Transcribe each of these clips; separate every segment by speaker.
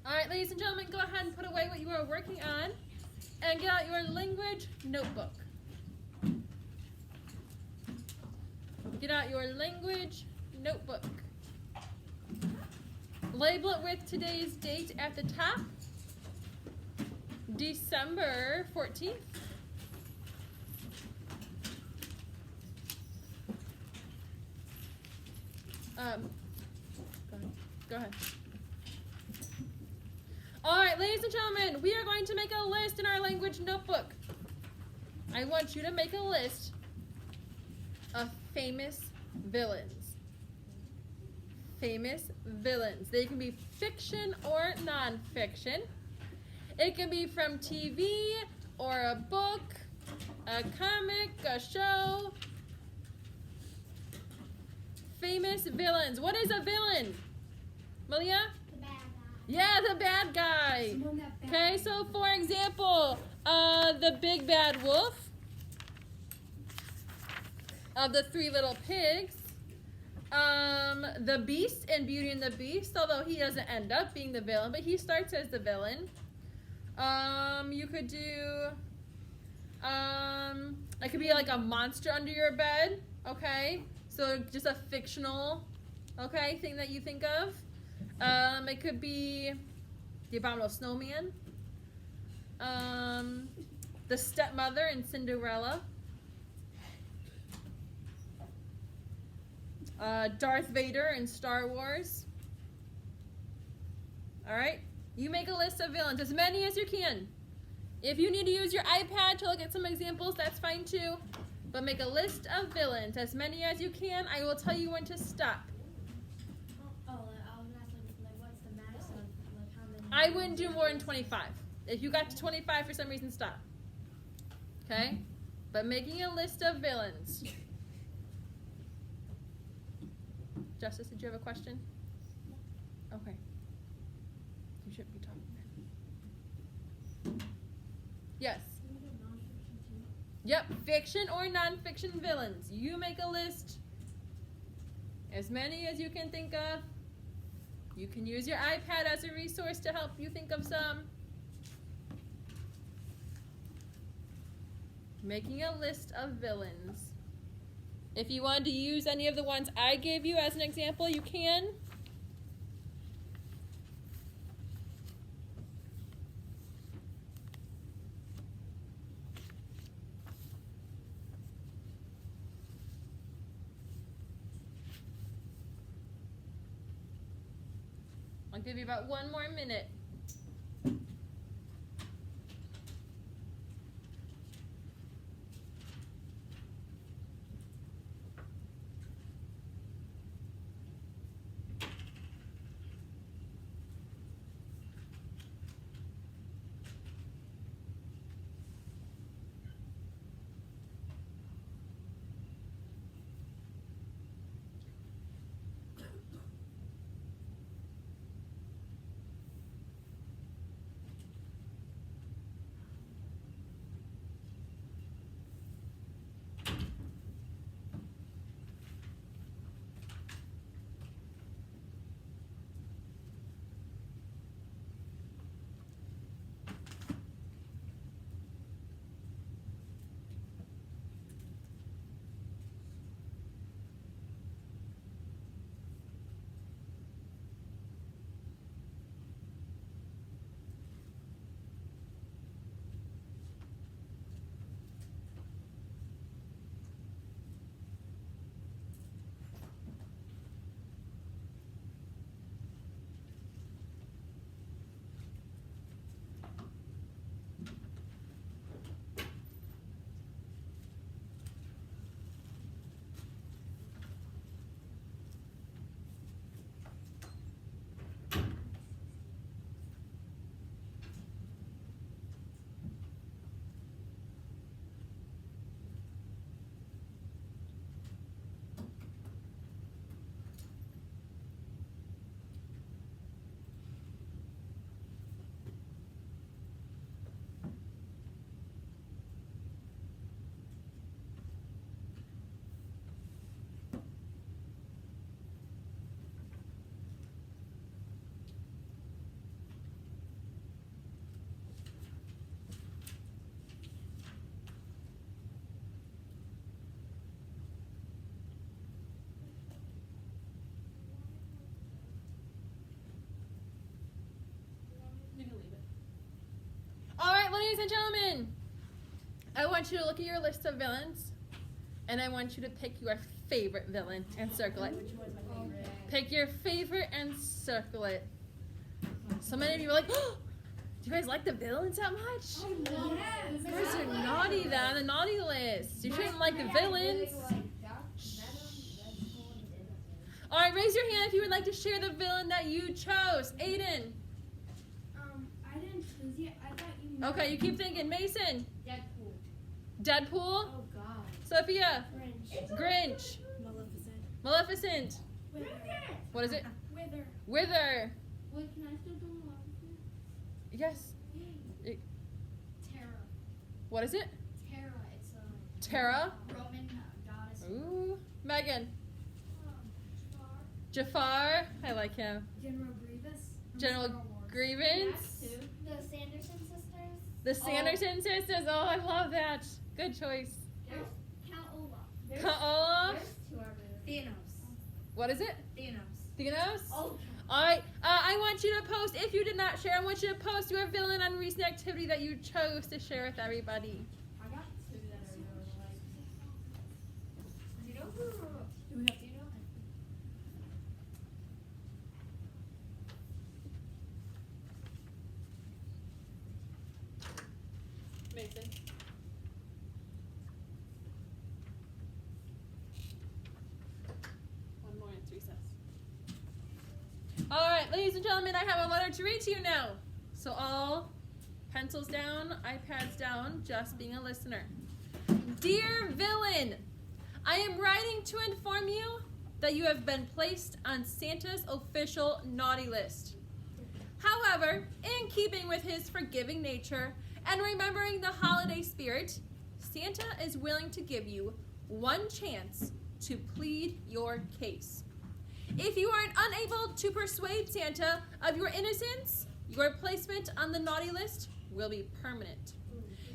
Speaker 1: All right, ladies and gentlemen, go ahead and put away what you are working on and get out your language notebook. Get out your language notebook. Label it with today's date at the top, December 14th. Go ahead. All right, ladies and gentlemen, we are going to make a list in our language notebook. I want you to make a list of famous villains. Famous villains. They can be fiction or non-fiction. It can be from TV or a book, a comic, a show. Famous villains. What is a villain? Malia?
Speaker 2: The bad guy.
Speaker 1: Yeah, the bad guy. Okay, so for example, the big bad wolf of the Three Little Pigs, the Beast in Beauty and the Beast, although he doesn't end up being the villain, but he starts as the villain. You could do, it could be like a monster under your bed, okay? So just a fictional, okay, thing that you think of. It could be the Abominable Snowman, the stepmother in Cinderella, Darth Vader in Star Wars. All right, you make a list of villains, as many as you can. If you need to use your iPad to look at some examples, that's fine too. But make a list of villains, as many as you can. I will tell you when to stop. I wouldn't do more than 25. If you got to 25 for some reason, stop. Okay? But making a list of villains. Justice, did you have a question? Okay. You shouldn't be talking then. Yes. Yep, fiction or non-fiction villains. You make a list. As many as you can think of. You can use your iPad as a resource to help you think of some. Making a list of villains. If you wanted to use any of the ones I gave you as an example, you can. I'll give you about one more minute. ladies and gentlemen, I want you to look at your list of villains, and I want you to pick your favorite villain and circle it.
Speaker 2: Which one's my favorite?
Speaker 1: Pick your favorite and circle it. So many of you are like, oh, do you guys like the villains that much? You guys are naughty then, on the naughty list. You shouldn't like the villains. All right, raise your hand if you would like to share the villain that you chose. Aiden.
Speaker 3: I didn't choose yet. I thought you knew.
Speaker 1: Okay, you keep thinking. Mason.
Speaker 2: Deadpool.
Speaker 1: Deadpool.
Speaker 2: Oh God.
Speaker 1: Sophia.
Speaker 3: Grinch.
Speaker 1: Grinch. Maleficent.
Speaker 3: Wither.
Speaker 1: What is it?
Speaker 3: Wither.
Speaker 1: Wither.
Speaker 3: Wait, can I still do Maleficent?
Speaker 1: Yes.
Speaker 3: Terra.
Speaker 1: What is it?
Speaker 3: Terra. It's a
Speaker 1: Tara.
Speaker 3: Roman goddess.
Speaker 1: Ooh. Megan.
Speaker 3: Star.
Speaker 1: Jafar. I like him.
Speaker 3: General Grievous. from
Speaker 1: General
Speaker 3: Star Wars.
Speaker 1: Grievance.
Speaker 3: The Sanderson sisters.
Speaker 1: The Sanderson sisters. Oh, I love that. Good choice.
Speaker 3: Count Olaf.
Speaker 1: Count Olaf.
Speaker 2: There's two over there. Thanos.
Speaker 1: What is it?
Speaker 2: Thanos.
Speaker 1: Thanos?
Speaker 2: Oh.
Speaker 1: All right. I want you to post, if you did not share, I want you to post your villain on recent activity that you chose to share with everybody.
Speaker 2: I got two that I really like. Do you know who? Do you know?
Speaker 1: Mason. One more and it's recess. All right, ladies and gentlemen, I have a letter to read to you now. So all pencils down, iPads down, just being a listener. Dear villain, I am writing to inform you that you have been placed on Santa's official naughty list. However, in keeping with his forgiving nature and remembering the holiday spirit, Santa is willing to give you one chance to plead your case. If you are unable to persuade Santa of your innocence, your placement on the naughty list will be permanent.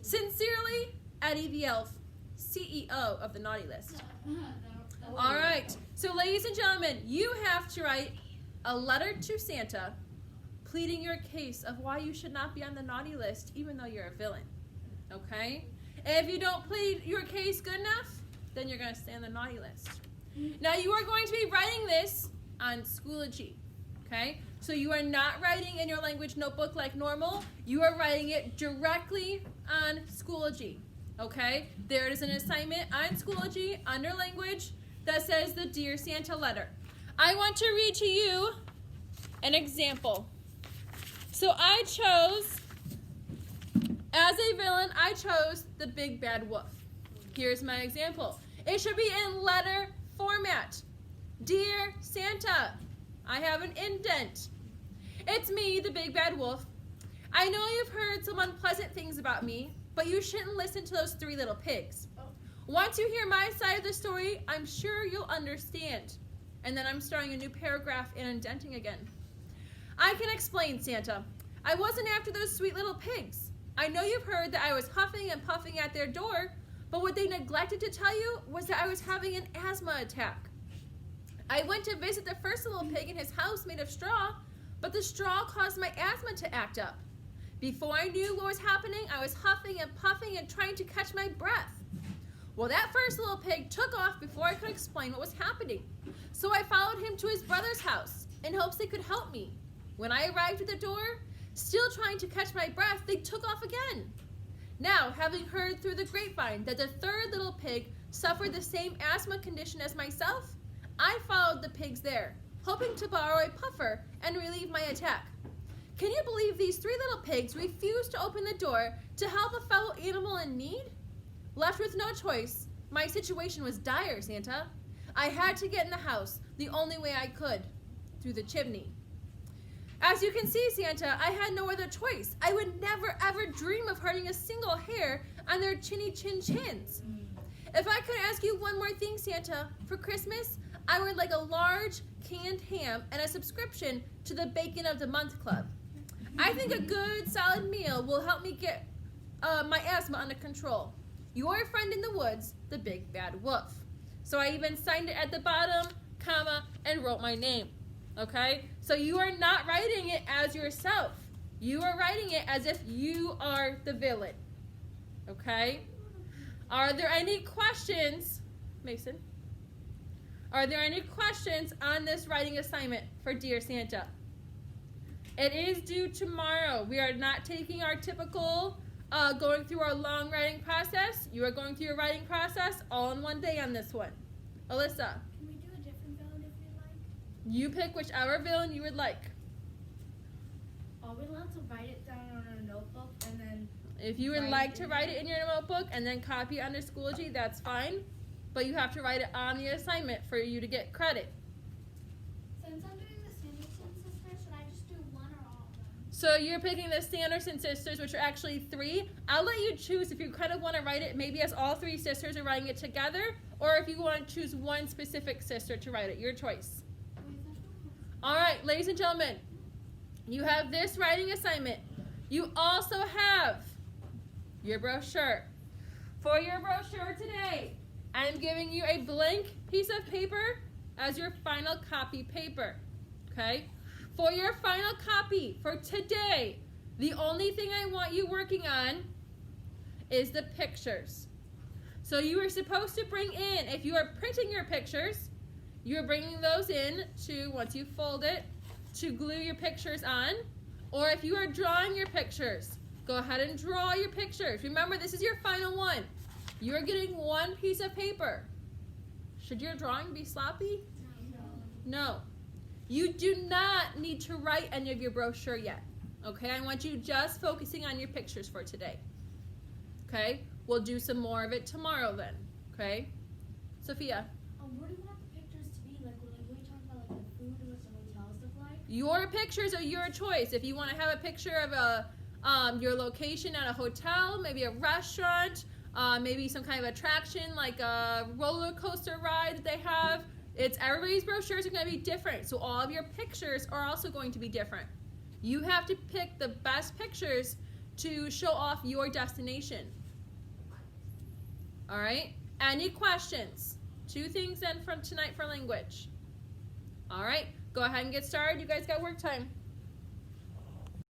Speaker 1: Sincerely, Eddie the Elf, CEO of the naughty list. All right, so ladies and gentlemen, you have to write a letter to Santa pleading your case of why you should not be on the naughty list even though you're a villain, okay? And if you don't plead your case good enough, then you're going to stay on the naughty list. Now, you are going to be writing this on Schoology, okay? So you are not writing in your language notebook like normal. You are writing it directly on Schoology, okay? There is an assignment on Schoology under language that says the Dear Santa letter. I want to read to you an example. So I chose, as a villain, I chose the Big Bad Wolf. Here's my example. It should be in letter format. Dear Santa, I have an indent. It's me, the Big Bad Wolf. I know you've heard some unpleasant things about me, but you shouldn't listen to those three little pigs. Once you hear my side of the story, I'm sure you'll understand. And then I'm starting a new paragraph and indenting again. I can explain, Santa. I wasn't after those sweet little pigs. I know you've heard that I was huffing and puffing at their door, but what they neglected to tell you was that I was having an asthma attack. I went to visit the first little pig in his house made of straw, but the straw caused my asthma to act up. Before I knew what was happening, I was huffing and puffing and trying to catch my breath. Well, that first little pig took off before I could explain what was happening. So I followed him to his brother's house in hopes they could help me. When I arrived at the door, still trying to catch my breath, they took off again. Now, having heard through the grapevine that the third little pig suffered the same asthma condition as myself, I followed the pigs there, hoping to borrow a puffer and relieve my attack. Can you believe these three little pigs refused to open the door to help a fellow animal in need? Left with no choice, my situation was dire, Santa. I had to get in the house the only way I could, through the chimney. As you can see, Santa, I had no other choice. I would never ever dream of hurting a single hair on their chinny chin chins. If I could ask you one more thing, Santa, for Christmas, I would like a large canned ham and a subscription to the Bacon of the Month Club. I think a good solid meal will help me get my asthma under control. Your friend in the woods, the Big Bad Wolf. So I even signed it at the bottom, comma, and wrote my name. Okay? So you are not writing it as yourself. You are writing it as if you are the villain. Okay? Are there any questions, Mason? Are there any questions on this writing assignment for Dear Santa? It is due tomorrow. We are not taking our typical going through our long writing process. You are going through your writing process all in one day on this one. Alyssa,
Speaker 3: Can we do a different villain if we like?
Speaker 1: you pick whichever villain you would like.
Speaker 2: Are we allowed to write it down on a notebook and then?
Speaker 1: If you would like to write it in your notebook and then copy it under Schoology, that's fine. But you have to write it on the assignment for you to get credit.
Speaker 3: Since I'm doing the Sanderson sisters, should I just do one or all of them?
Speaker 1: So you're picking the Sanderson sisters, which are actually 3. I'll let you choose if you kind of want to write it maybe as all 3 sisters are writing it together, or if you want to choose one specific sister to write it. Your choice. All right, ladies and gentlemen, you have this writing assignment. You also have your brochure. For your brochure today, I'm giving you a blank piece of paper as your final copy paper. Okay? For your final copy for today, the only thing I want you working on is the pictures. So you are supposed to bring in, if you are printing your pictures, you're bringing those in to, once you fold it, to glue your pictures on. Or if you are drawing your pictures, go ahead and draw your pictures. Remember, this is your final one. You're getting one piece of paper. Should your drawing be sloppy? No. You do not need to write any of your brochure yet. Okay, I want you just focusing on your pictures for today. Okay, we'll do some more of it tomorrow then. Okay, Sophia?
Speaker 2: What do you want the pictures to be like? Will we talk about like the food or what the hotels look like?
Speaker 1: Your pictures are your choice. If you want to have a picture of your location at a hotel, maybe a restaurant, maybe some kind of attraction like a roller coaster ride that they have. Everybody's brochures are going to be different, so all of your pictures are also going to be different. You have to pick the best pictures to show off your destination. All right? Any questions? 2 things then from tonight for language. All right, go ahead and get started. You guys got work time.